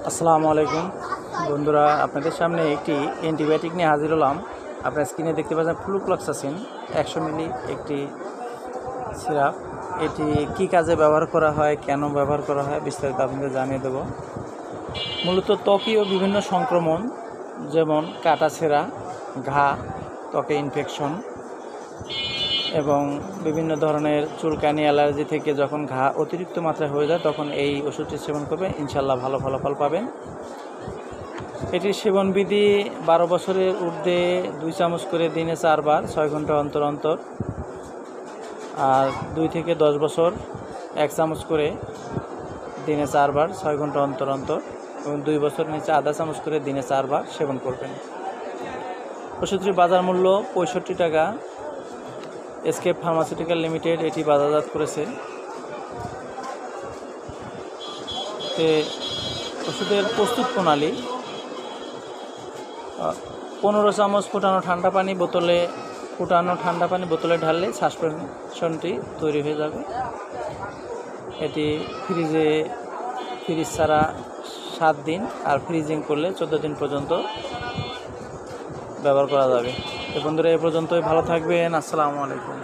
আসসালামু আলাইকুম বন্ধুরা, আপনাদের সামনে একটি অ্যান্টিবায়োটিক নিয়ে হাজির হলাম। আপনার স্ক্রিনে দেখতে পাচ্ছেন ফ্লুক্লোক্সাসিন 100 মিলি একটি সিরাপ। এটি কি কাজে ব্যবহার করা হয়, কেন ব্যবহার করা হয়, বিস্তারিত আপনাদের জানিয়ে দেব। মূলত ত্বকীয় বিভিন্ন সংক্রমণ যেমন কাটাছেঁড়া, ঘা, ত্বকে ইনফেকশন এবং বিভিন্ন ধরনের চুলকানি, অ্যালার্জি থেকে যখন ঘা অতিরিক্ত মাত্রায় হয়ে যায় তখন এই ওষুধটি সেবন করবে, ইনশাল্লাহ ভালো ফলাফল পাবেন। এটির সেবনবিধি 12 বছরের ঊর্ধ্বে 2 চামচ করে দিনে 4 বার 6 ঘন্টা অন্তর অন্তর, আর 2 থেকে 10 বছর 1 চামচ করে দিনে 4 বার 6 ঘন্টা অন্তর অন্তর, এবং 2 বছর নিচে আধা চামচ করে দিনে 4 বার সেবন করবেন। ওষুধটির বাজার মূল্য 65 টাকা। এসকেপ ফার্মাসিউটিক্যাল লিমিটেড এটি বাজারজাত করেছে। ওষুধের প্রস্তুত প্রণালী: 15 চামচ ফুটানো ঠান্ডা পানি বোতলে ঢাললে সাসপেনশনটি তৈরি হয়ে যাবে। এটি ফ্রিজ ছাড়া 7 দিন আর ফ্রিজিং করলে 14 দিন পর্যন্ত ব্যবহার করা যাবে। তো বন্ধুরা, এ পর্যন্তই। ভালো থাকবেন। আসসালামু আলাইকুম।